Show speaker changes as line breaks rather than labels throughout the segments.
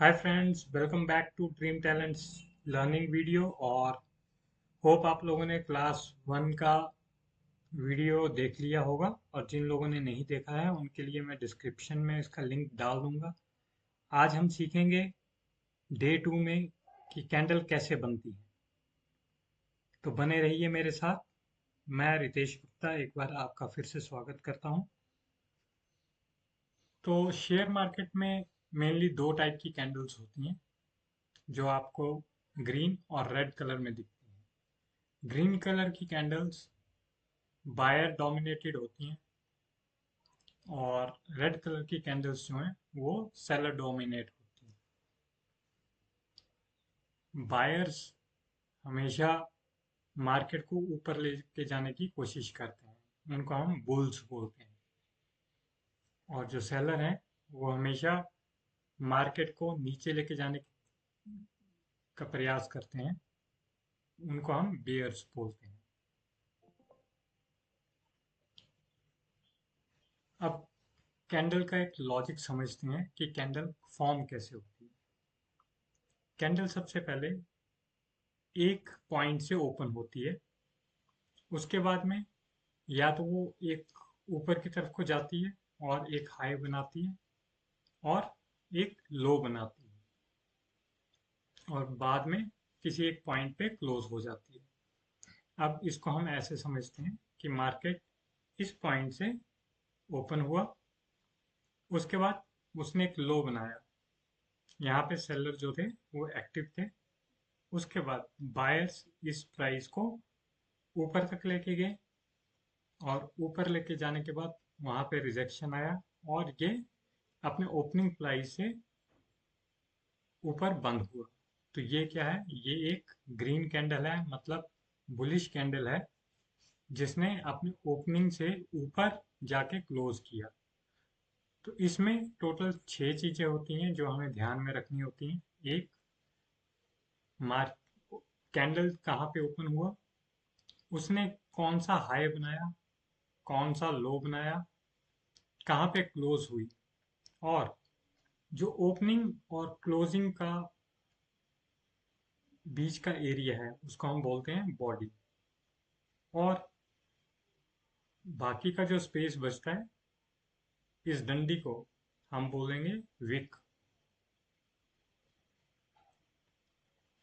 Hi friends, welcome back to dream talents learning video. और hope आप लोगों ने क्लास वन का वीडियो देख लिया होगा। और जिन लोगों ने नहीं देखा है उनके लिए मैं डिस्क्रिप्शन में इसका लिंक डाल दूंगा। आज हम सीखेंगे डे टू में कि कैंडल कैसे बनती है। तो बने रहिए मेरे साथ। मैं रितेश गुप्ता एक बार आपका फिर से स्वागत करता हूं। तो शेयर मार्केट में मेनली दो टाइप की कैंडल्स होती हैं जो आपको ग्रीन और रेड कलर में दिखती हैं। ग्रीन कलर की कैंडल्स बायर डोमिनेटेड होती हैं और रेड कलर की कैंडल्स जो हैं वो सेलर डोमिनेट होती हैं। बायर्स हमेशा मार्केट को ऊपर लेके जाने की कोशिश करते हैं, उनको हम बुल्स बोलते हैं। और जो सेलर हैं वो हमेशा मार्केट को नीचे लेके जाने का प्रयास करते हैं, उनको हम बेयर्स बोलते हैं। अब कैंडल का एक लॉजिक समझते हैं कि कैंडल फॉर्म कैसे होती है। कैंडल सबसे पहले एक पॉइंट से ओपन होती है, उसके बाद में या तो वो एक ऊपर की तरफ को जाती है और एक हाई बनाती है और एक लो बनाती है और बाद में किसी एक पॉइंट पे क्लोज हो जाती है। अब इसको हम ऐसे समझते हैं कि मार्केट इस पॉइंट से ओपन हुआ, उसके बाद उसने एक लो बनाया, यहाँ पे सेलर जो थे वो एक्टिव थे। उसके बाद बायर्स इस प्राइस को ऊपर तक लेके गए और ऊपर लेके जाने के बाद वहां पे रिजेक्शन आया और ये अपने ओपनिंग प्राइस से ऊपर बंद हुआ। तो ये क्या है, ये एक ग्रीन कैंडल है, मतलब बुलिश कैंडल है, जिसने अपनी ओपनिंग से ऊपर जाके क्लोज किया। तो इसमें टोटल 6 चीजें होती हैं जो हमें ध्यान में रखनी होती हैं। एक, मार्क कैंडल कहाँ पे ओपन हुआ, उसने कौन सा हाई बनाया, कौन सा लो बनाया, कहाँ पे क्लोज हुई, और जो ओपनिंग और क्लोजिंग का बीच का एरिया है उसको हम बोलते हैं बॉडी। और बाकी का जो स्पेस बचता है, इस डंडी को हम बोलेंगे विक।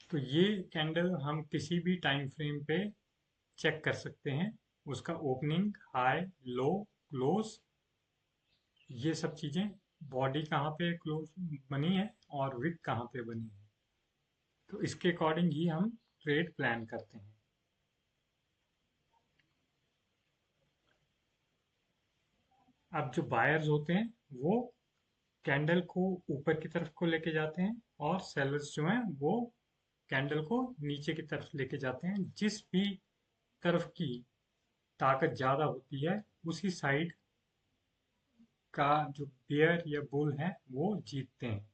तो ये कैंडल हम किसी भी टाइम फ्रेम पे चेक कर सकते हैं, उसका ओपनिंग, हाई, लो, क्लोज, ये सब चीजें, बॉडी कहाँ पे क्लोज बनी है और विक कहाँ पे बनी है। तो इसके अकॉर्डिंग ही हम ट्रेड प्लान करते हैं। अब जो बायर्स होते हैं वो कैंडल को ऊपर की तरफ को लेके जाते हैं और सेलर्स जो हैं वो कैंडल को नीचे की तरफ लेके जाते हैं। जिस भी तरफ की ताकत ज्यादा होती है उसी साइड का जो बियर या बुल है वो जीतते हैं।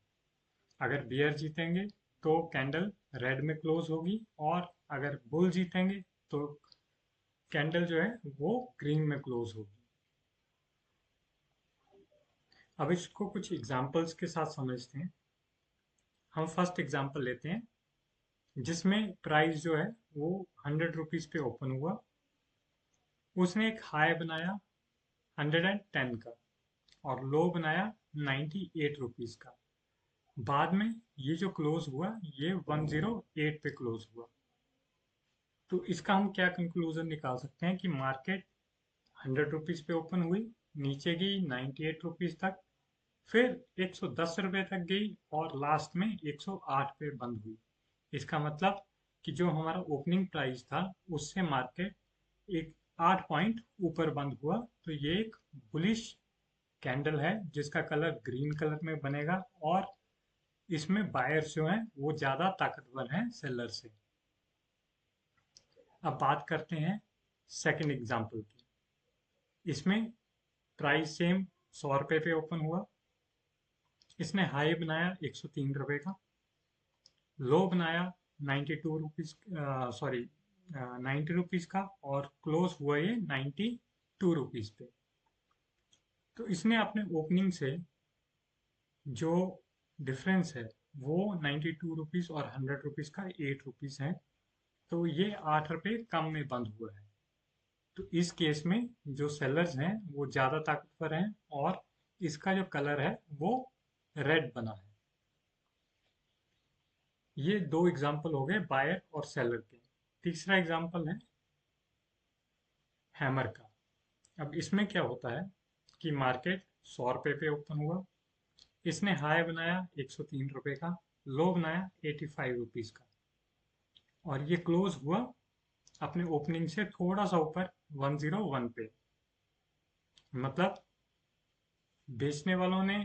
अगर बियर जीतेंगे तो कैंडल रेड में क्लोज होगी, और अगर बुल जीतेंगे तो कैंडल जो है वो ग्रीन में क्लोज होगी। अब इसको कुछ एग्जांपल्स के साथ समझते हैं। हम फर्स्ट एग्जांपल लेते हैं जिसमें प्राइस जो है वो 100 रुपीज पे ओपन हुआ। उसने एक हाई बनाया 110 का और लो बनाया 98 रुपीज का। बाद में ये जो क्लोज हुआ ये 108 पे क्लोज हुआ। तो इसका हम क्या कंक्लूजन निकाल सकते हैं कि मार्केट 100 रुपीज पे ओपन हुई, नीचे गई 98 रुपीज तक, फिर 110 रुपए तक गई और लास्ट में 108 पे बंद हुई। इसका मतलब कि जो हमारा ओपनिंग प्राइस था उससे मार्केट एक 8 पॉइंट ऊपर बंद हुआ। तो ये एक बुलिश कैंडल है जिसका कलर ग्रीन कलर में बनेगा, और इसमें बायर्स जो हैं वो ज्यादा ताकतवर हैं सेलर से। अब बात करते हैं सेकंड एग्जांपल की। इसमें प्राइस सेम 100 रुपए पे ओपन हुआ। इसने हाई बनाया 103 रुपए का, लो बनाया 92 रुपीज, सॉरी 90 रुपीज का, और क्लोज हुआ ये 92 रुपीज पे। तो इसने अपने ओपनिंग से जो डिफरेंस है वो 92 रुपीज़ और 100 रुपीज़ का 8 रुपीज़ है। तो ये 8 रुपये कम में बंद हुआ है। तो इस केस में जो सेलर्स हैं वो ज़्यादा ताकतवर हैं और इसका जो कलर है वो रेड बना है। ये दो एग्जाम्पल हो गए बायर और सेलर के। तीसरा एग्जाम्पल है हैमर का। अब इसमें क्या होता है कि मार्केट 100 रुपये पे ओपन हुआ, इसने हाई बनाया 103 रुपये का, लो बनाया 85 रुपीज़ का, और ये क्लोज हुआ अपने ओपनिंग से थोड़ा सा ऊपर 101 पे। मतलब बेचने वालों ने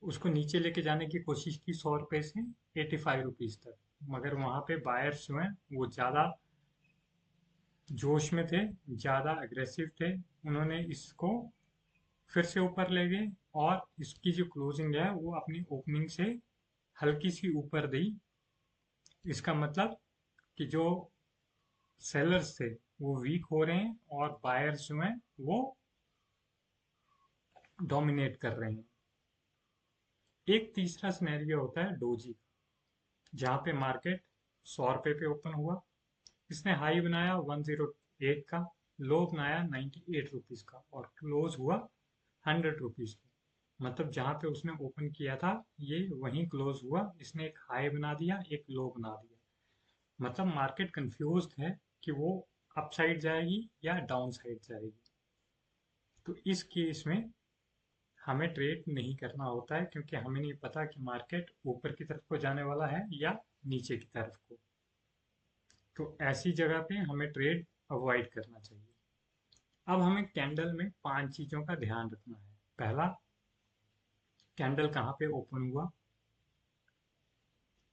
उसको नीचे लेके जाने की कोशिश की 100 रुपये से 85 रुपीज़ तक, मगर वहां पे बायर्स जो हैं वो ज़्यादा जोश में थे, ज़्यादा अग्रेसिव थे। उन्होंने इसको फिर से ऊपर ले गए और इसकी जो क्लोजिंग है वो अपनी ओपनिंग से हल्की सी ऊपर दी। इसका मतलब कि जो सेलर्स थे वो वीक हो रहे हैं और बायर्स जो हैं वो डोमिनेट कर रहे हैं। एक तीसरा सिनेरियो होता है डोजी, जहाँ पे मार्केट 100 रुपये पे ओपन हुआ, इसने हाई बनाया 108 का, लो बनाया 98 रुपीज़ का, और क्लोज हुआ 100 रुपीज़ पे। मतलब जहाँ पे उसने ओपन किया था ये वहीं क्लोज हुआ, इसने एक हाई बना दिया एक लो बना दिया। मतलब मार्केट कंफ्यूज है कि वो अप साइड जाएगी या डाउन साइड जाएगी। तो इस केस में हमें ट्रेड नहीं करना होता है, क्योंकि हमें नहीं पता कि मार्केट ऊपर की तरफ को जाने वाला है या नीचे की तरफ को। तो ऐसी जगह पे हमें ट्रेड अवॉइड करना चाहिए। अब हमें कैंडल में 5 चीजों का ध्यान रखना है। पहला, कैंडल कहाँ पे ओपन हुआ।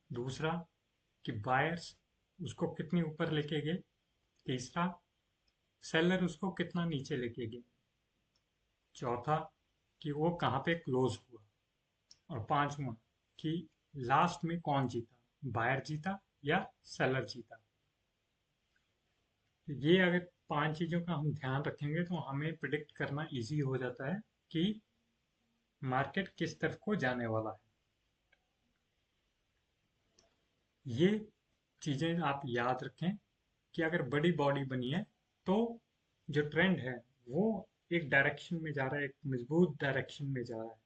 दूसरा, कि बायर्स उसको कितनी ऊपर लेके गए। तीसरा, सेलर उसको कितना नीचे लेके गए। चौथा, कि वो कहाँ पे क्लोज हुआ। और पांचवा, कि लास्ट में कौन जीता, बायर जीता या सेलर जीता। ये अगर 5 चीजों का हम ध्यान रखेंगे तो हमें प्रिडिक्ट करना इजी हो जाता है कि मार्केट किस तरफ को जाने वाला है। ये चीजें आप याद रखें कि अगर बड़ी बॉडी बनी है तो जो ट्रेंड है वो एक डायरेक्शन में जा रहा है, एक मजबूत डायरेक्शन में जा रहा है।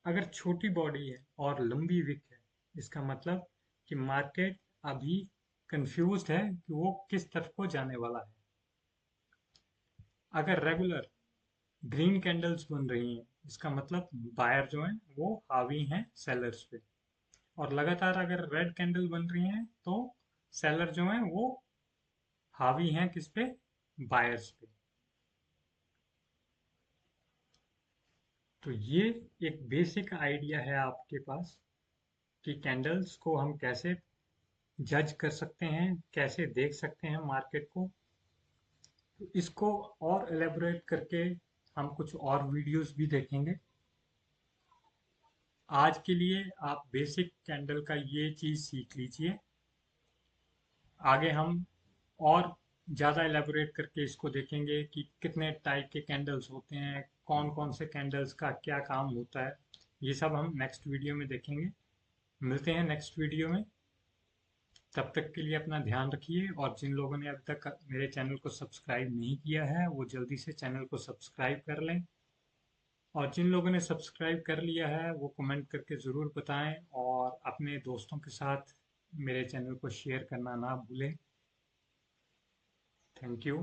अगर छोटी बॉडी है और लंबी विक है, इसका मतलब कि मार्केट अभी कंफ्यूज्ड है कि वो किस तरफ को जाने वाला है। अगर रेगुलर ग्रीन कैंडल्स बन रही हैं, इसका मतलब बायर जो हैं वो हावी हैं सेलर्स पे। और लगातार अगर रेड कैंडल बन रही हैं तो सेलर जो हैं वो हावी हैं किस पे, बायर्स पे। तो ये एक बेसिक आइडिया है आपके पास कि कैंडल्स को हम कैसे जज कर सकते हैं, कैसे देख सकते हैं मार्केट को। तो इसको और एलेबोरेट करके हम कुछ और वीडियोस भी देखेंगे। आज के लिए आप बेसिक कैंडल का ये चीज़ सीख लीजिए। आगे हम और ज़्यादा एलेबोरेट करके इसको देखेंगे कि कितने टाइप के कैंडल्स होते हैं, कौन कौन से कैंडल्स का क्या काम होता है। ये सब हम नेक्स्ट वीडियो में देखेंगे। मिलते हैं नेक्स्ट वीडियो में। तब तक के लिए अपना ध्यान रखिए, और जिन लोगों ने अभी तक मेरे चैनल को सब्सक्राइब नहीं किया है वो जल्दी से चैनल को सब्सक्राइब कर लें। और जिन लोगों ने सब्सक्राइब कर लिया है वो कमेंट करके ज़रूर बताएं, और अपने दोस्तों के साथ मेरे चैनल को शेयर करना ना भूलें। Thank you.